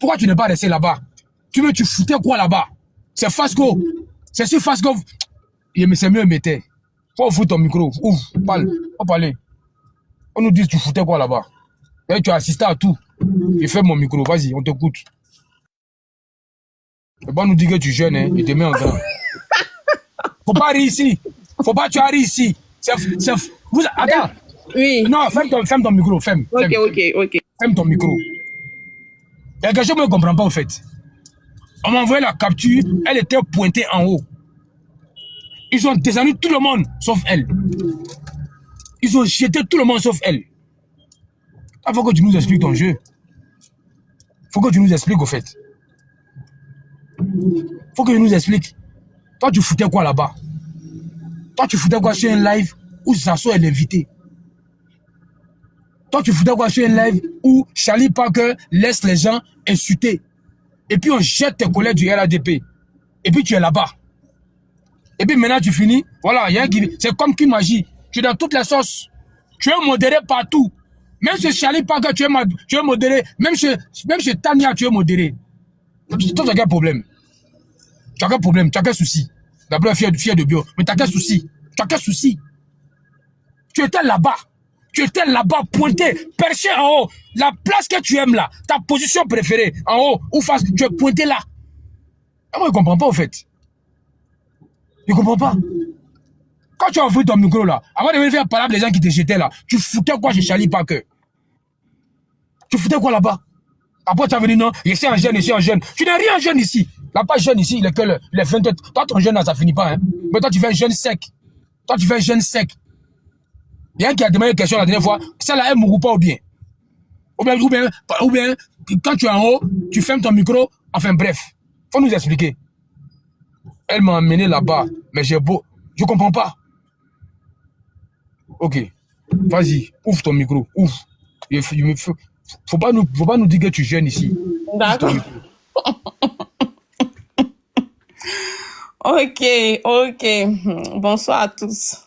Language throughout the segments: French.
Pourquoi tu n'es pas resté là-bas? Tu foutais quoi là-bas? C'est Fasco. C'est sur Fasco. C'est mieux, mettez. Faut ouvrir ton micro. Ouvre, parle. Faut parler. On nous dit tu foutais quoi là-bas? Et tu as assisté à tout. Et fais mon micro. Vas-y, on t'écoute. Faut pas nous dire que tu jeûnes, hein. Il te met en grand. Faut pas rire ici. Faut pas tu rire ici. Attends. Oui. Non, ferme ton micro. Ferme. Ok. Ferme ton micro. Il y a quelque chose que je ne comprends pas, en fait. On m'a envoyé la capture. Elle était pointée en haut. Ils ont descendu tout le monde, sauf elle. Ils ont jeté tout le monde, sauf elle. Il faut que tu nous expliques ton jeu. Il faut que tu nous expliques, au fait. Il faut que tu nous expliques. Toi, tu foutais quoi là-bas? Toi, tu foutais quoi sur un live où Zazo est l'invité? Toi, tu foutais quoi sur un live où Charlie Parker laisse les gens insulter? Et puis, on jette tes collègues du RADP. Et puis, tu es là-bas. Et puis, maintenant, tu finis. Voilà, c'est comme qui magie. Tu es dans toutes les sauces. Tu es modéré partout. Même chez Charlie Parker, tu es modéré. Même chez Tania, tu es modéré. Toi, tu as quel problème? Tu as quel problème? Tu as quel souci? D'abord, fier de bio. Mais tu as quel souci? Tu as quel souci? Tu étais là-bas. Tu étais là-bas, pointé, perché en haut. La place que tu aimes là, ta position préférée, en haut ou face, tu es pointé là. Et moi, je ne comprends pas, au fait. Je ne comprends pas. Quand tu as ouvert ton micro là, avant de venir faire parler les gens qui te jetaient là, tu foutais quoi chez Charlie Parker? Tu foutais quoi là-bas? Après, tu as venu, non, ici en jeune. Tu n'es rien jeune ici. Là, pas jeune ici, il est que les 20. Toi, ton jeune là, ça finit pas, hein. Mais toi, tu fais un jeune sec. Il y a un qui a demandé une question la dernière fois, celle-là, elle ne mourra pas ou bien. Ou bien, quand tu es en haut, tu fermes ton micro. Enfin, bref. Faut nous expliquer. Elle m'a emmené là-bas, mais j'ai beau. Je ne comprends pas. Ok. Vas-y, ouvre ton micro. Ouvre. Faut pas nous dire que tu gênes ici. D'accord. Ok. Bonsoir à tous.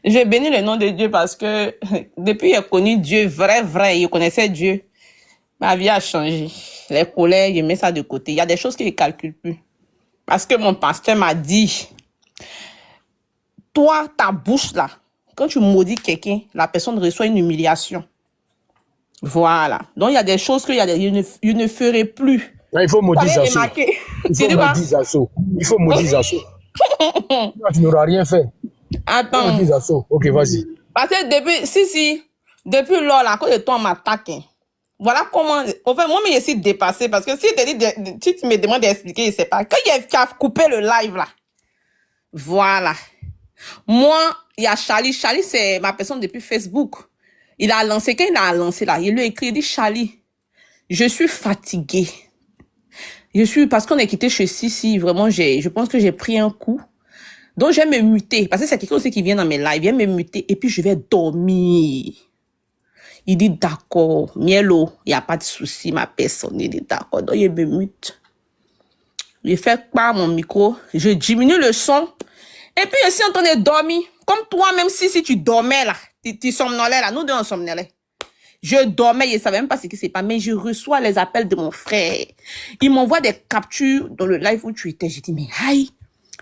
Je bénis le nom de Dieu parce que depuis j'ai connu Dieu, vrai, je connaissais Dieu. Ma vie a changé. Les collègues, je mets ça de côté. Il y a des choses que je ne calcule plus. Parce que mon pasteur m'a dit, toi, ta bouche là, quand tu maudis quelqu'un, la personne reçoit une humiliation. Voilà. Donc, il y a des choses que je ne ferai plus. Il faut maudire Zazo. Il faut maudire Zazo. Tu n'auras rien fait. Attends. Ok, vas-y. Parce que depuis lors, là, à cause de toi, on m'attaque. Hein. Voilà comment. En fait, moi, je suis dépassée. Parce que si tu me demandes d'expliquer, je ne sais pas. Quand il a coupé le live, là, voilà. Moi, il y a Charlie. Charlie, c'est ma personne depuis Facebook. Quand il a lancé, là, il lui a écrit, il dit, Charlie, je suis fatiguée. Parce qu'on est quitté chez Sissi, vraiment, je pense que j'ai pris un coup. Donc, je vais me muter. Parce que c'est quelqu'un aussi qui vient dans mes lives. Je vais me muter et puis je vais dormir. Il dit, d'accord, Mielo, il n'y a pas de souci, ma personne. Il dit, d'accord. Donc, je me mute. Je fais pas mon micro. Je diminue le son. Et puis, je suis en train de dormir. Comme toi, même si tu dormais là. Tu somnolais là. Nous deux, on somnolait. Je dormais, je ne savais même pas ce qui s'est passé, mais je reçois les appels de mon frère. Il m'envoie des captures dans le live où tu étais. J'ai dit, mais aïe,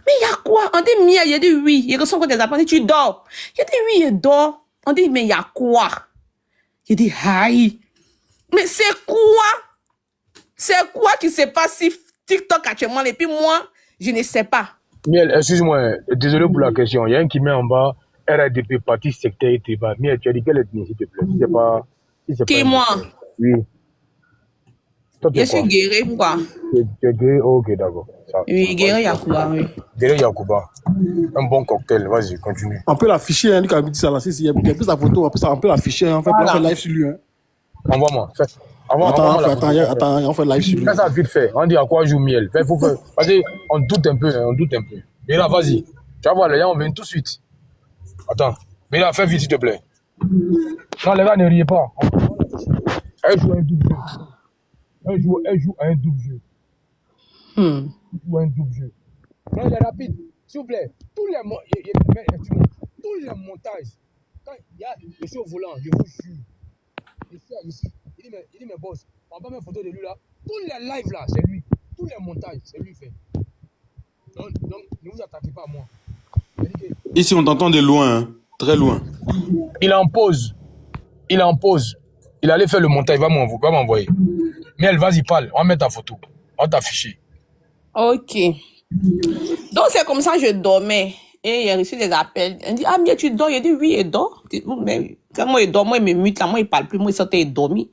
mais il y a quoi? On dit, Mia, il dit oui. Il reçoit encore des appels, tu dors. Il dit oui, il dort. On dit, mais il y a quoi? Il dit, aïe, mais c'est quoi? C'est quoi qui se passe sur TikTok actuellement? Et puis moi, je ne sais pas. Miel, excuse-moi, désolé pour la question. Il y a un qui met en bas RADP, parti secteur et Téba. Miel, tu as dit quelle ethnie, s'il te plaît? Qui, moi? Oui. Toi, je suis guéri, pourquoi? Tu es guéri, ok, d'accord. Oui, guéri Yakuba, oui. Guéri Yakuba. Un bon cocktail, vas-y, continue. On peut l'afficher, hein, quand il dit ça, là. Il y a plus sa photo, on peut l'afficher, on fait live sur lui. Hein. Envoie-moi. Attends, on fait live sur lui. Fais ça vite fait. On dit à quoi joue Miel. Parce qu'on doute un peu, Mais là, vas-y. Tu vas voir, les gens, on vient tout de suite. Attends. Mais là, fais vite, s'il te plaît. Non, les gars, ne riez pas. Elle joue un double jeu. Elle joue un double jeu. Non, il est rapide. S'il vous plaît. Tous les montages. Quand je suis au volant, je vous jure. Il dit, mais boss, on va pas mettre une photo de lui là. Tous les lives là, c'est lui. Tous les montages, c'est lui fait. Donc, ne vous attaquez pas à moi. Ici, on t'entend de loin, hein, très loin. Il est en pause. Il est en pause. Il allait faire le montage, il va m'envoyer. Mais elle, vas-y, parle. On va mettre ta photo. On va t'afficher. Ok. Donc, c'est comme ça que je dormais. Et il a reçu des appels. Il dit, ah, mais tu dors? Il dit, oui, il dort. Mais quand moi, il dort, moi, il me mute, là, moi, il parle plus. Moi, il sortait, il dormit.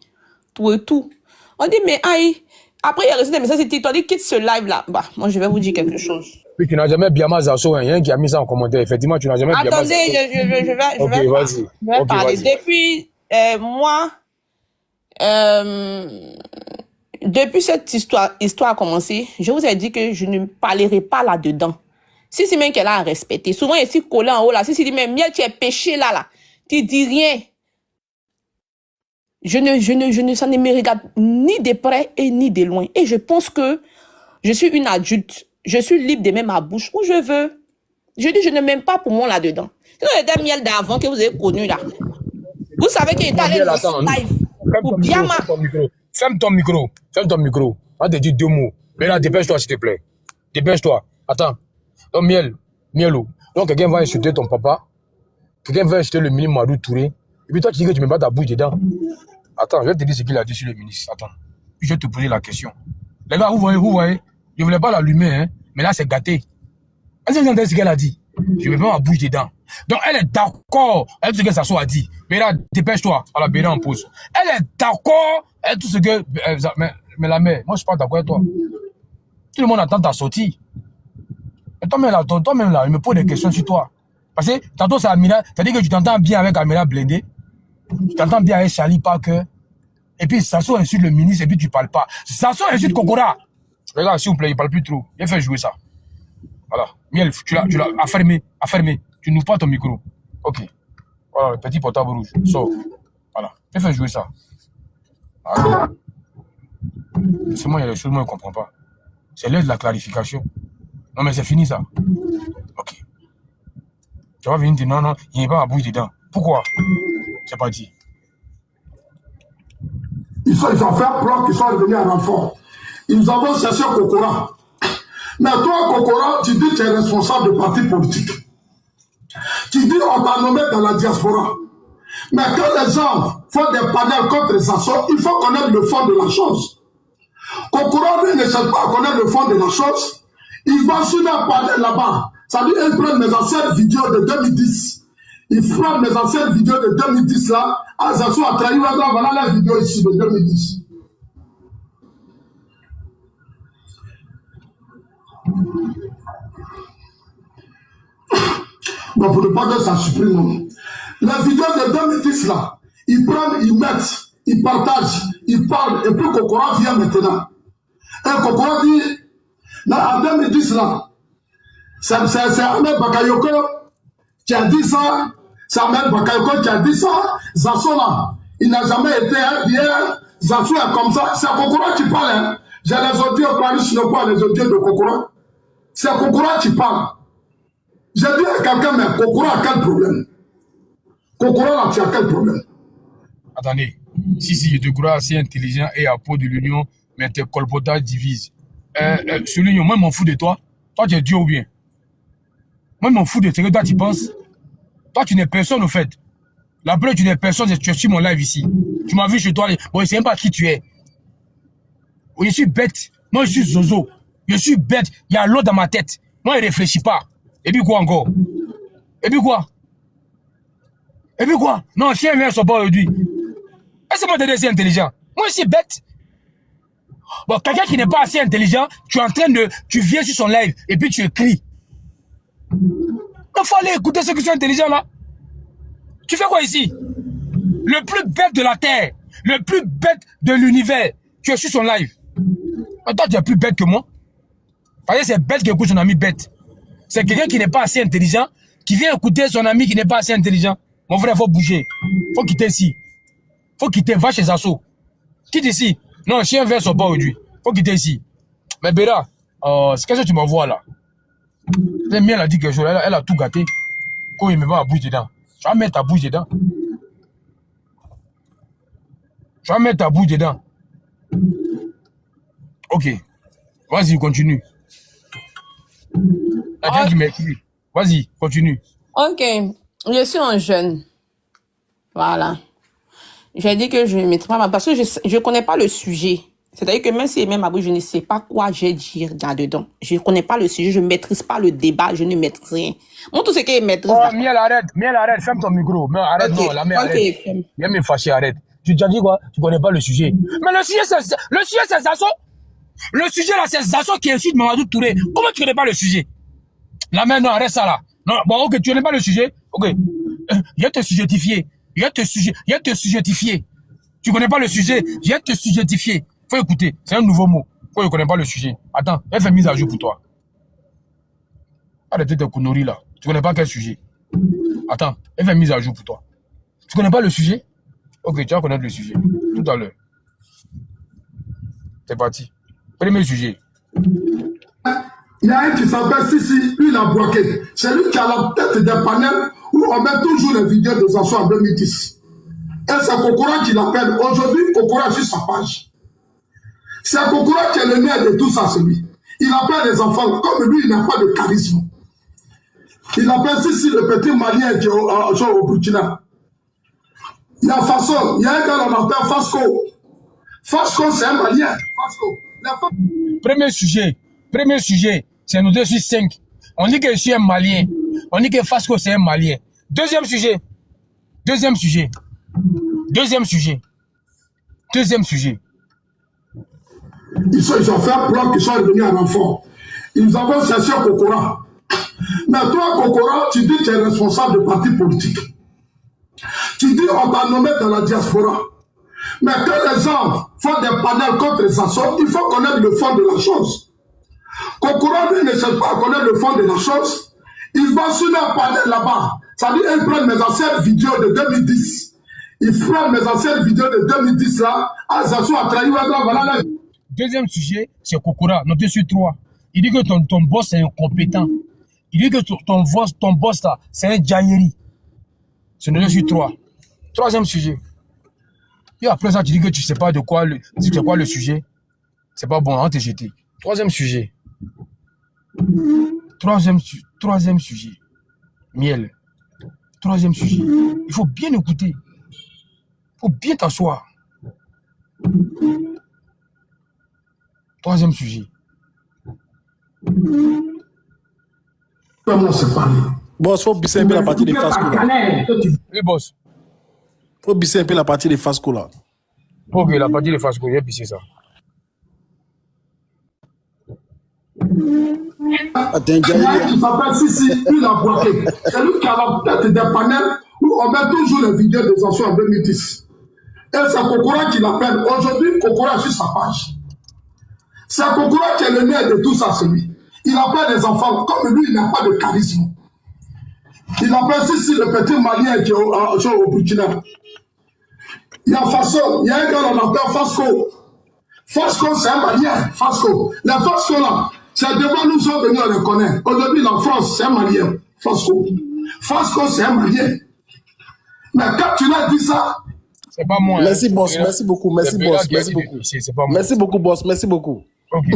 Tout et tout. On dit, mais aïe. Après, il a reçu des messages sur TikTok. Il dit, quitte ce live-là. Bah, moi, je vais vous dire quelque chose. Puis tu n'as jamais Biama Zasso, hein. Il y a un qui a mis ça en commentaire. Effectivement, tu n'as jamais Biama Zasso. Attendez, je vais vas-y. parler. Depuis, moi, depuis cette histoire a commencé, je vous ai dit que je ne parlerai pas là-dedans. Si c'est même qu'elle a à respecter. Souvent, ici, collé en haut, là, si c'est dit, mais Miel, tu es péché là, tu dis rien. Ça ne me regarde ni de près et ni de loin. Et je pense que je suis une adulte. Je suis libre de mettre ma bouche où je veux. Je dis, je ne m'aime pas pour moi là-dedans. C'est des Miel d'avant que vous avez connu là. Vous savez qu'il est allé live pour Biama. Ferme ton micro. On va te dire 2 mots. Mais là, dépêche-toi, s'il te plaît. Dépêche-toi. Attends. Donc, Mielo. Donc, quelqu'un va insulter ton papa. Quelqu'un va insulter le ministre Madou Touré. Et puis toi, tu dis que tu ne mets pas ta bouche dedans. Attends, je vais te dire ce qu'il a dit sur le ministre. Attends. Puis je vais te poser la question. Les gars, vous voyez. Je ne voulais pas l'allumer, hein. Mais là, c'est gâté. Est-ce que vous entendez ce qu'elle a dit? Je ne mets pas ma bouche dedans. Donc, elle est d'accord avec ce que Sasso a dit. Mais là, dépêche-toi. Voilà, Bénin en pause. Elle est d'accord avec tout ce que... Mais la mère, moi, je ne suis pas d'accord avec toi. Tout le monde attend ta sortie. Et toi-même, là, il me pose des questions sur toi. Parce que tantôt, c'est Amira. C'est-à-dire que tu t'entends bien avec Amira Blindé. Tu t'entends bien avec Charlie Parker. Et puis, Sasso insulte le ministre et puis tu ne parles pas. Sasso insulte Kokora. Regarde, s'il vous plaît, il ne parle plus trop. Viens faire jouer ça. Voilà. Miel, tu l'as affermé. Tu n'ouvres pas ton micro. Ok. Voilà, le petit portable rouge. Sors. Voilà. Viens faire jouer ça. Voilà. C'est moi, il y a des choses, moi, je ne comprends pas. C'est l'heure de la clarification. Non, mais c'est fini, ça. Ok. Tu vas venir dire non, il n'y a pas ma bouche dedans. Pourquoi? C'est pas dit. Ils ont fait un plan, ils sont revenus à renfort. Ils avons cherché Kokora. Mais toi, Kokora, tu dis que tu es responsable de parti politique. Tu dis on t'a nommé dans la diaspora. Mais quand les gens font des panels contre Sasso, il faut connaître le fond de la chose. Kokora ne cherche pas à connaître le fond de la chose. Il va sur un panel là-bas. Ça veut dire qu'ils prennent mes anciennes vidéos de 2010. Ils prennent mes anciennes vidéos de 2010 là. Ah, Sasso a trahi, voilà la vidéo ici de 2010. Bon, pour ne pas que ça supprime, non. La vidéo de 2010 là, ils prennent, ils mettent, ils partagent, ils parlent, et puis Kokora vient maintenant. Et Kokora dit, là, en 2010 là, c'est Ahmed Bakayoko qui a dit ça, c'est Ahmed Bakayoko qui a dit ça, Zasso là, il n'a jamais été hier, Zasso est comme ça, c'est Kokora qui parle, hein. J'ai les audios, les audios de Kokora. C'est Kokora qui parle. J'ai dit à quelqu'un, mais Kokora a quel problème? Kokora là, tu as quel problème? Attendez. Si, je te crois assez intelligent et à peau de l'union, mais tes colpotages divisent. L'union, moi, je m'en fous de toi. Toi, tu es Dieu ou bien? Moi, je m'en fous de ce que toi, tu penses. Toi, tu n'es personne, au fait. La preuve, tu n'es personne, tu es sur mon live ici. Tu m'as vu chez toi. Bon, je ne sais même pas qui tu es. Je suis bête. Moi, je suis Zozo. Je suis bête. Il y a l'eau dans ma tête. Moi, je ne réfléchis pas. Et puis quoi encore? Et puis quoi? Non, chien vient sur pas aujourd'hui. Est-ce que moi, t'es assez intelligent? Moi, je suis bête. Bon, quelqu'un qui n'est pas assez intelligent, tu viens sur son live et puis tu écris. Il faut aller écouter ceux qui sont intelligents là. Tu fais quoi ici? Le plus bête de la terre, le plus bête de l'univers, tu es sur son live. Mais toi, tu es plus bête que moi. Parce que c'est bête qui écoute son ami bête. C'est quelqu'un qui n'est pas assez intelligent, qui vient écouter son ami qui n'est pas assez intelligent. Mon frère, il faut bouger. Il faut quitter ici. Il faut quitter, va chez Zasso. Quitte ici. Non, chien vert sort pas aujourd'hui. Il faut quitter ici. Mais Béra, c'est qu'est-ce que tu m'envoies là? Elle a dit quelque chose, elle a tout gâté. Quand il me met ma bouche dedans. Tu vas mettre ta bouche dedans. Tu vas mettre ta bouche dedans. Ok. Vas-y, continue. Quelqu'un qui m'écrit. Vas-y, continue. Ok. Je suis un jeune. Voilà. J'ai dit que je ne mettrai pas parce que je ne connais pas le sujet. C'est-à-dire que même si même à bout, je ne sais pas quoi j'ai dire là-dedans. Je ne connais pas le sujet, je ne maîtrise pas le débat, je ne maîtrise rien. Moi, tout ce qui est maîtrise. Oh, Miel, arrête, ferme ton micro. Mais arrête, Ok. non, la mère, Ok. arrête. Viens me fâcher, arrête. Tu as dit quoi? Tu connais pas le sujet. Mais le sujet, c'est Zasso. Le sujet, là, c'est Zasso qui insulte Mamadou Touré. Comment tu connais pas le sujet? La mère, non, arrête ça, là. Non, bon, ok, tu connais pas le sujet? Ok. Je vais te sujettifier. Je vais te sujettifier. Tu connais pas le sujet? Je vais te sujettifier. Faut écouter. C'est un nouveau mot. Faut ne connais pas le sujet. Attends, elle fait mise à jour pour toi. Arrête tes conneries là. Tu connais pas quel sujet? Attends, elle fait mise à jour pour toi. Tu connais pas le sujet? Ok, tu vas connaître le sujet. Tout à l'heure. C'est parti. Premier sujet. Il y a un qui s'appelle Sissi, lui il a bloqué. C'est lui qui a la tête des panels où on met toujours les vidéos de Zasso en 2010. Et c'est Kokora qui l'appelle. Aujourd'hui, Kokora sur sa page. C'est Kokora qui est le nez de tout ça, c'est lui. Il appelle les enfants, comme lui, il n'a pas de charisme. Il appelle Sissi le petit malien qui est au Burkina. Il y a Faso, il y a un gars qu'on appelle Fasco. Fasco, c'est un malien. Fasco. Premier sujet, c'est nous 2 sur 5. On dit que je suis un malien. On dit que Fasco, c'est un malien. Deuxième sujet. Ils ont fait un plan qui sont revenus à renfort. Ils avaient cherché Kokora. Mais toi, Kokora, tu dis que tu es responsable de parti politique. Tu dis on t'a nommé dans la diaspora. Mais quand les gens font des panels contre Zasso, il faut connaître le fond de la chose. Kokora ne cherche pas à connaître le fond de la chose. Il va sur un panel là-bas. Ça dit qu'ils prennent mes anciennes vidéos de 2010. Ils prennent mes anciennes vidéos de 2010 là. Ah, Zasso a trahi. Voilà. Deuxième sujet, c'est Kokora, noté sur 3. Il dit que ton boss est incompétent. Il dit que ton boss là, c'est un Djaïri. C'est noté sur 3. Troisième sujet. Et après ça, tu dis que tu sais pas de quoi le sujet. C'est pas bon, on va te jeter. Troisième sujet. Troisième sujet. Miel. Troisième sujet. Il faut bien écouter. Il faut bien t'asseoir. Troisième sujet. Comment se parler? Boss, faut bisser un peu la partie des Fasco là. Oui, boss. Faut bisser un peu la partie des Fasco là. Ok, la partie de Fasco, j'ai pissé ça. Attends, Il y a un qui s'appelle Sissi, lui il a bloqué. C'est lui qui a la tête des panels où on met toujours les vidéos des Zasso en 2010. Et c'est Kokora qui l'appelle. Aujourd'hui, Kokora est sur sa page. C'est Kokora qui est le nez de tout ça, c'est lui. Il appelle les enfants. Comme lui, il n'a pas de charisme. Il appelle Sissi le petit malien qui est au Burkina. Il y a Faso, il y a un gars qu'on appelle Fasco. Fasco, c'est un malien. Fasco. Les Fasco là, c'est devant nous sont venus, on les connaît. Aujourd'hui, la France, c'est un malien. Fasco. Fasco, c'est un malien. Mais quand tu l'as dit ça, c'est pas moi. Merci, boss. Merci beaucoup. Merci, boss. Merci beaucoup. C'est pas moi. Merci beaucoup, boss. Merci beaucoup. Ok.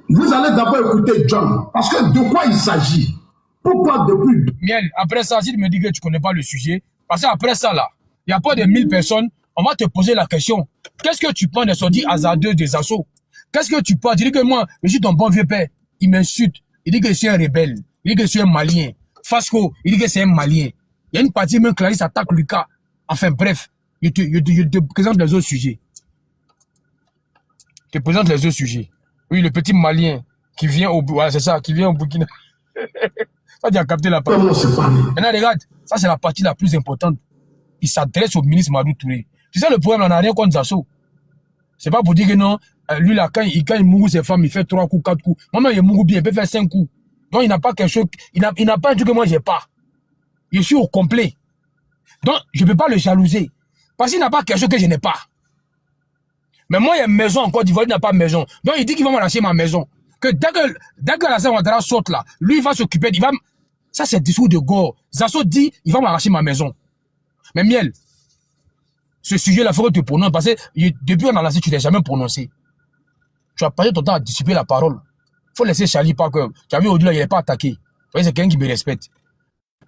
vous allez d'abord écouter John. Parce que de quoi il s'agit? Pourquoi depuis? Miel, après ça, si tu me dis que tu connais pas le sujet, parce qu'après ça, là, il n'y a pas de 1000 personnes, on va te poser la question. Qu'est-ce que tu penses des sorties hasardeuses des Zasso? Qu'est-ce que tu penses? Tu dis que moi, je suis ton bon vieux père. Il m'insulte. Il dit que je suis un rebelle. Il dit que je suis un malien. Fasco, il dit que c'est un malien. Il y a une partie, même Clarisse attaque Lucas. Enfin, bref, je te présente les autres sujets. Je te présente les autres sujets. Oui, le petit malien qui vient au... Voilà, c'est ça, qui vient au Burkina. Ça, tu as capté la partie. Maintenant, regarde, ça, c'est la partie la plus importante. Il s'adresse au ministre Mamadou Touré. Tu sais, le problème, on n'a rien contre Zasso. C'est pas pour dire que non, lui, là, quand il mourou ses femmes, il fait 3 coups, 4 coups. Moi, il mourou bien, il peut faire 5 coups. Donc, il n'a pas quelque chose, il n'a pas un truc que moi, j'ai pas. Je suis au complet. Donc, je ne peux pas le jalouser. Parce qu'il n'a pas quelque chose que je n'ai pas. Mais moi, il y a une maison en Côte d'Ivoire, il n'a pas de maison. Donc, il dit qu'il va m'arracher ma maison. Que dès que la Alassane Ouattara saute là, lui, il va s'occuper, ça, c'est le discours de Gore. Zasso dit, il va m'arracher ma maison. Mais Miel, ce sujet-là, il faut que tu prononces. Parce que depuis qu'on a lancé, tu ne l'as jamais prononcé. Tu as passé ton temps à dissiper la parole. Il faut laisser Charlie Parker. Tu as vu au-delà, il n'est pas attaqué. Vous voyez, c'est quelqu'un qui me respecte.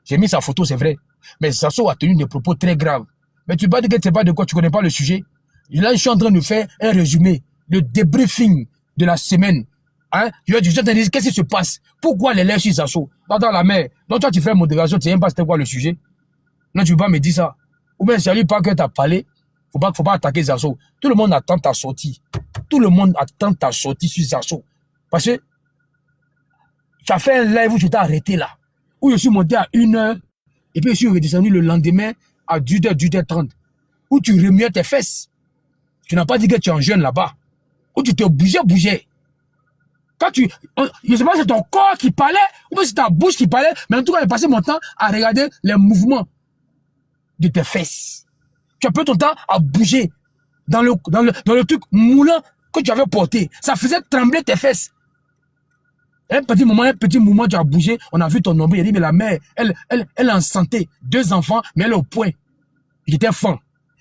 J'ai mis sa photo, c'est vrai. Mais Zazo a tenu des propos très graves. Mais tu ne peux pas dire que tu ne sais pas de quoi, tu ne connais pas le sujet. Là, je suis en train de faire un résumé, le débriefing de la semaine. Hein? Je suis en train de dire, qu'est-ce qui se passe? Pourquoi les lèvres sur Zazo? Dans la mer. Donc, toi, tu fais modération, tu ne sais même pas c'était quoi le sujet. Non, tu ne peux pas me dire ça. Ou bien, Charlie Parker t'a parlé. Faut pas attaquer Zazo. Tout le monde attend ta sortie. Tout le monde attend ta sortie sur Zazo. Parce que tu as fait un live où tu t'es arrêté là. Où je suis monté à 1h. Et puis je suis redescendu le lendemain à 18h, 18h30. Où tu remuais tes fesses. Tu n'as pas dit que tu es en jeune là-bas. Où tu te bougeais. Quand je ne sais pas si c'est ton corps qui parlait ou si c'est ta bouche qui parlait. Mais en tout cas, j'ai passé mon temps à regarder les mouvements de tes fesses. Tu as pris ton temps à bouger dans le truc moulant que tu avais porté. Ça faisait trembler tes fesses. Un petit moment, tu as bougé. On a vu ton nombril. Il a dit, mais la mère, elle est en santé. 2 enfants, mais elle est au point. Il était fan.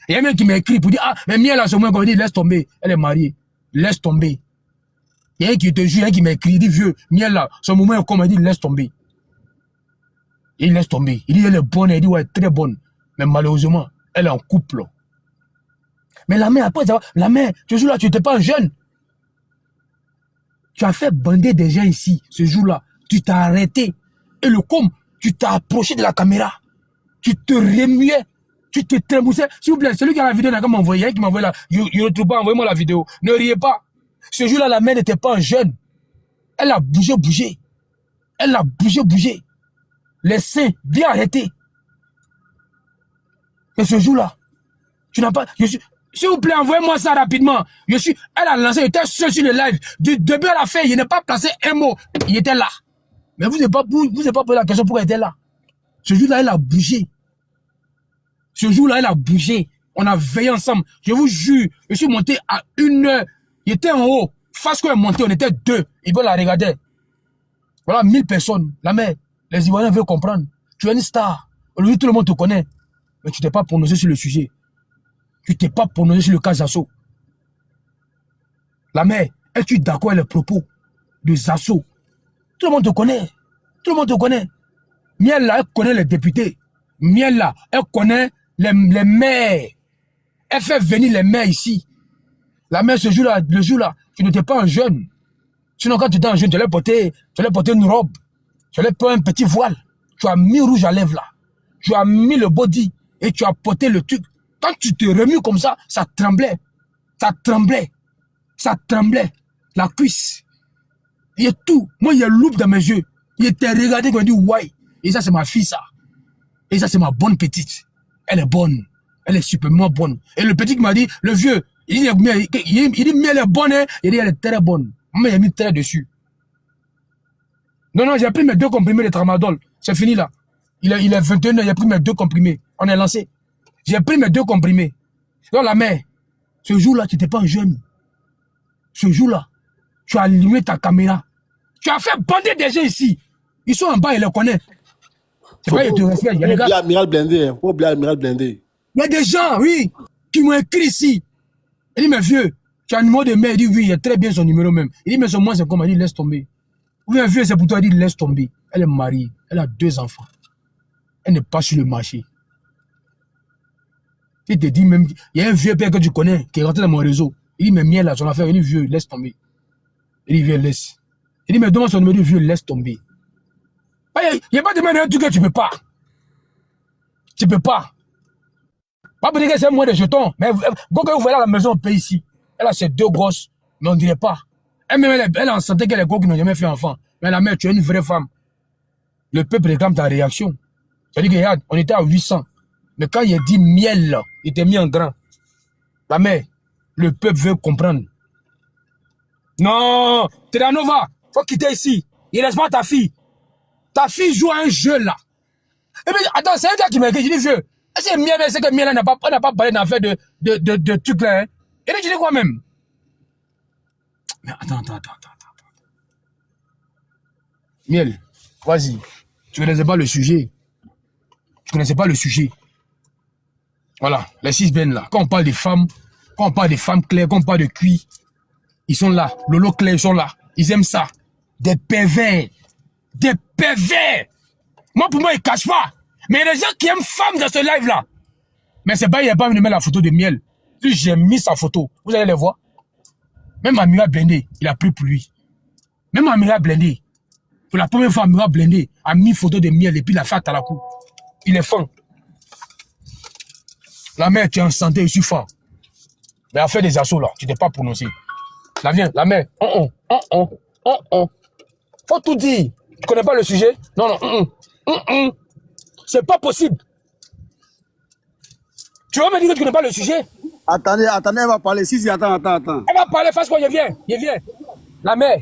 Il y a un mec qui m'a écrit pour dire, ah, mais Miel, là, ce moment, il dit, laisse tomber. Elle est mariée. Laisse tomber. Il y a un qui te jure, un qui m'a écrit, il dit, vieux, Miel, là, ce moment, comme il dit, laisse tomber. Il laisse tomber. Il dit, elle est bonne. Il dit, ouais, très bonne. Mais malheureusement, elle est en couple. Mais la mère, après, la mère, ce jour-là, tu n'étais pas jeune. Tu as fait bander des gens ici, ce jour-là. Tu t'es arrêté. Et le tu t'as approché de la caméra. Tu te remuais. Tu te trémoussais. S'il vous plaît, celui qui a la vidéo, n'a qu'à m'envoyer, qui m'envoie là. Je ne retrouve pas, envoyez-moi la vidéo. Ne riez pas. Ce jour-là, la mère n'était pas jeune. Elle a bougé. Elle a bougé. Les seins bien arrêtés. Et ce jour-là, tu n'as pas... S'il vous plaît, envoyez-moi ça rapidement. Elle a lancé, il était seul sur le live. Du début à la fin, il n'a pas placé un mot. Il était là. Mais vous n'avez pas posé la question pourquoi il était là. Ce jour-là, elle a bougé. On a veillé ensemble. Je vous jure, je suis monté à 1h. Il était en haut. Face qu'on est monté, on était 2. Il veut la regarder. Voilà, 1000 personnes. La mère, les Ivoiriens veulent comprendre. Tu es une star. Aujourd'hui, tout le monde te connaît. Mais tu t'es pas prononcé sur le sujet. Tu t'es pas prononcé sur le cas Zazo. La mère, es-tu d'accord avec les propos de Zazo? Tout le monde te connaît. Miel là, elle connaît les députés. Miel là, elle connaît les maires. Elle fait venir les maires ici. La mère, le jour-là, tu n'étais pas un jeune. Sinon, quand tu étais un jeune, tu allais porter une robe. Tu allais porter un petit voile. Tu as mis rouge à lèvres là. Tu as mis le body et tu as porté le truc. Quand tu te remues comme ça, ça tremblait. La cuisse. Il y a tout. Moi, il y a loupe dans mes yeux. Il était regardé quand il dit, ouais. Et ça, c'est ma fille, ça. Et ça, c'est ma bonne petite. Elle est bonne. Elle est superment bonne. Et le petit qui m'a dit, le vieux, il dit, mais elle est bonne, hein. Il dit, elle est très bonne. Moi, il a mis très dessus. Non, j'ai pris mes 2 comprimés de tramadol. C'est fini, là. Il est 21h, j'ai pris mes 2 comprimés. On est lancé. J'ai pris mes 2 comprimés. Donc la mère, ce jour-là, tu n'étais pas un jeune. Ce jour-là, tu as allumé ta caméra. Tu as fait bander des gens ici. Ils sont en bas, ils les connaissent. C'est pas qu'ils te respectent. Il y a des gars. Amiral Blindé. Faut oublier Amiral Blindé. Il y a des gens, oui, qui m'ont écrit ici. Il dit, mais vieux, tu as un numéro de mail. Il dit, oui, il a très bien son numéro même. Il dit, mais son moi, c'est comme il dit, laisse tomber. Oui, un vieux, c'est pour toi, il dit, laisse tomber. Elle est mariée. Elle a 2 enfants. Elle n'est pas sur le marché. Il te dit même, il y a un vieux père que tu connais qui est rentré dans mon réseau. Il dit, mais Miel là, son affaire, il dit, vieux, laisse tomber. Il dit, vieux, laisse. Il dit, mais demande son numéro, il dit, vieux, laisse tomber. Il n'y a pas de manière que tu ne peux pas. Tu ne peux pas. Pas pour dire que c'est moins de jetons. Mais quand vous voyez à la maison, on paye ici. Elle a ses 2 gosses, mais on ne dirait pas. Elle est en santé qu'elle est gros qui n'ont jamais fait enfant. Mais la mère, tu es une vraie femme. Le peuple réclame ta réaction. C'est-à-dire que, regarde, on était à 800. Mais quand il a dit Miel, là, il était mis en grand. La mère, le peuple veut comprendre. Non, Terranova, faut quitter ici. Il ne laisse pas ta fille. Ta fille joue à un jeu là. Et puis, attends, c'est un gars qui m'a écrit, je dis, vieux, est-ce que Miel, c'est que Miel n'a pas parlé d'affaires de trucs là, hein? Et puis, tu dis quoi même? Mais attends. Miel, vas-y. Tu ne connaissais pas le sujet. Voilà, les 6 bennes là. Quand on parle des femmes claires, quand on parle de cuir, ils sont là. Lolo clair, ils sont là. Ils aiment ça. Des pervers. Des pervers. Moi, pour moi, ils ne cachent pas. Mais il y a des gens qui aiment femmes dans ce live-là. Mais c'est pas, il n'y a pas venu mettre la photo de Miel. Si j'ai mis sa photo, vous allez les voir. Même Amira Blindé, il a pris pour lui. Même Amira Blindé, pour la première fois, Amira Blindé a mis photo de Miel et puis il a fait à la cour. Il est fin. La mère, tu es en santé, je suis fort. Mais à faire des assauts là, tu t'es pas prononcé. La viens, la mère, Faut tout dire. Tu connais pas le sujet? Non, C'est pas possible. Tu vas me dire que tu connais pas le sujet? Attendez, elle va parler. Si, attends. Elle va parler, face quoi, je viens. La mère,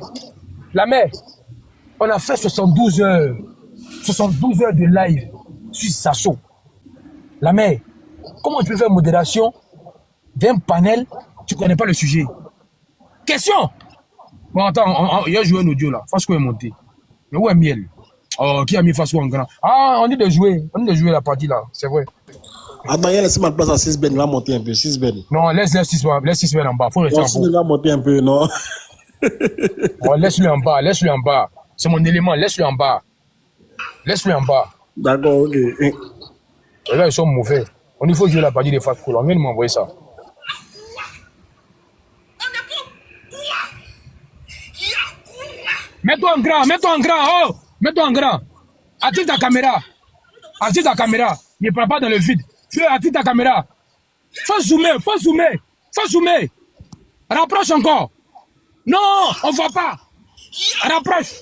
on a fait 72 heures. 72 heures de live sur Sasso. La mère, comment tu peux faire modération d'un panel, tu connais pas le sujet? Question. Bon, attends, il a joué un audio là. Fasco est monté. Mais où est Miel? Oh, qui a mis Fasco en grand? Ah, on dit de jouer la partie là, c'est vrai. Attends, il a laissé ma place à 6 Ben, il va monter un peu, 6 Ben. Non, laisse 6 Ben en bas, faut rester en haut. Il va monter un peu, non? Oh, laisse-le en bas. C'est mon élément, laisse-le en bas. D'accord, ok. Les gars, ils sont mauvais. Il faut jouer la partie de Fasco là, on vient de m'envoyer ça. Mets-toi en grand, oh! Mets-toi en grand. Active ta caméra. Ne prends pas dans le vide. Active ta caméra. Faut zoomer. Rapproche encore. Non, on voit pas. Rapproche.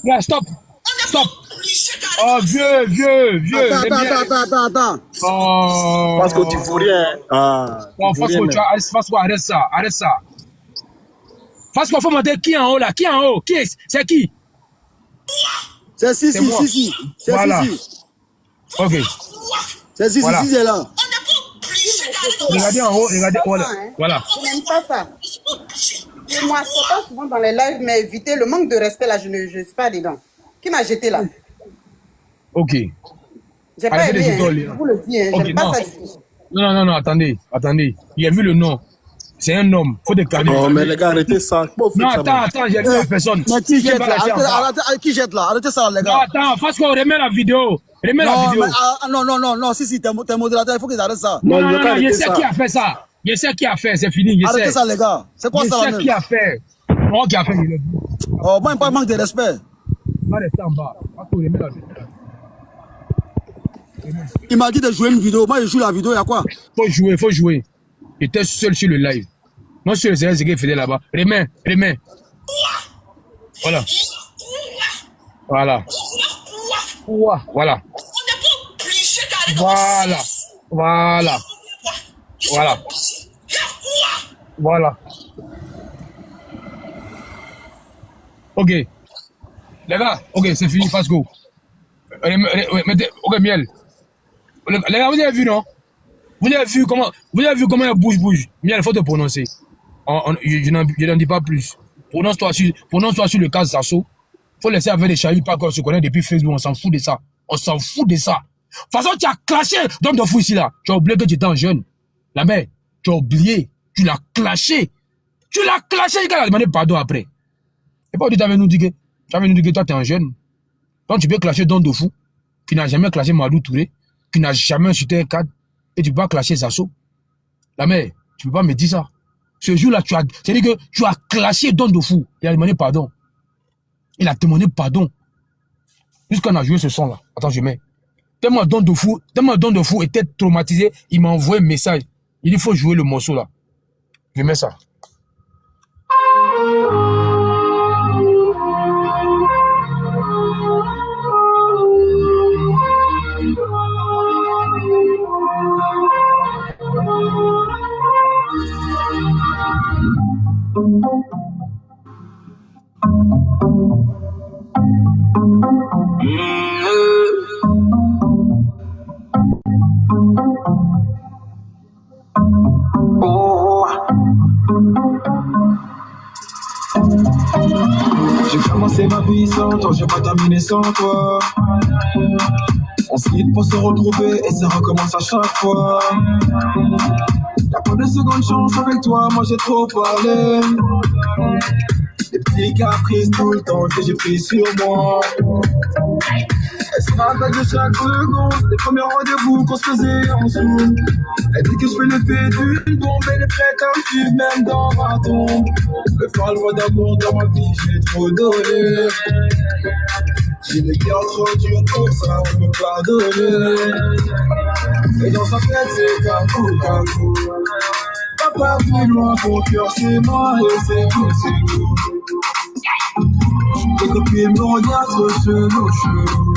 Ouais, stop. Oh, vieux. Attends. Oh. Parce que tu fous rien. Non, Fasco, arrête ça. Fasco, faut monter qui en haut là? C'est qui? C'est si. Voilà. Ok. C'est si, Voilà. c'est là. Regardez en haut, voilà. Je n'aime pas ça. Et moi, je pas souvent dans les lives, mais éviter le manque de respect là, je ne suis pas dedans. Qui m'a jeté là? Ok. J'ai pas aimé, je vous le dis, Okay, j'aime pas ça du tout. Non, attendez. Il a vu le nom. C'est un homme, faut déclarer. Oh, mais les gars, arrêtez ça. Non, attends, j'ai vu la personne. Mais qui jette là? Qui jette là? Arrêtez ça, les gars. Non, attends, Fasco, remets la vidéo. Non, si, t'es modérateur, il faut qu'ils arrêtent ça. Non, je sais qui a fait ça. Je sais qui a fait, c'est fini, je sais. Arrêtez ça, les gars. C'est quoi ça, je sais qui a fait. Oh, qui a fait, il est bon. Oh, moi, il pas manque de respect. Va rester en bas. Fasco, remets la vidéo. Il m'a dit de jouer une vidéo. Moi, je joue la vidéo, il y a quoi? Faut jouer. Il était seul sur le live. Non, sur le ce qu'il faisait là-bas. Remets. Voilà. Ok. Les gars, ok, c'est fini, Fasco. Ok, Miel. Les gars, vous avez vu, non? Vous avez vu comment elle bouge. Miel, il faut te prononcer. Je n'en dis pas plus. Prononce-toi sur le cas Sasso. Faut laisser avec les chariots pas qu'on se connaît depuis Facebook. On s'en fout de ça. De toute façon, tu as clashé d'homme de fou ici là. Tu as oublié que tu étais un jeune. La mère, tu as oublié. Tu l'as clashé. Il a demandé pardon après. Et pas tu avais nous dit que toi tu es un jeune. Donc tu peux clasher d'homme de fou. Qui n'a jamais clashé Madou Touré. Qui n'a jamais insulté un cadre. Et tu peux pas clasher Sasso. La mère, tu peux pas me dire ça. Ce jour-là, c'est-à-dire que tu as clashé Don de fou. Il a demandé pardon. Jusqu'on a joué ce son-là. Attends, je mets. Tellement Don de fou était traumatisé, il m'a envoyé un message. Il dit, il faut jouer le morceau là. Je mets ça. J'ai commencé ma vie sans toi, j'ai pas terminé sans toi. On se quitte pour se retrouver et ça recommence à chaque fois. Y'a pas de seconde chance avec toi, moi j'ai trop parlé. Des petits caprices tout le temps que j'ai pris sur moi. Elle se rappelle de chaque seconde, des premiers rendez-vous qu'on se faisait en zoom. Elle dit que je fais l'effet d'une bombe, elle est prête à me suivre même dans ma tombe. Mais parle-moi d'amour dans ma vie, j'ai trop donné. J'ai des cœurs trop durs pour ça, on peut pardonner. Et dans sa tête c'est cafou, cafou. Pas plus loin, ton cœur c'est moi et c'est tout. Les copines me regardent trop chelou, chelou.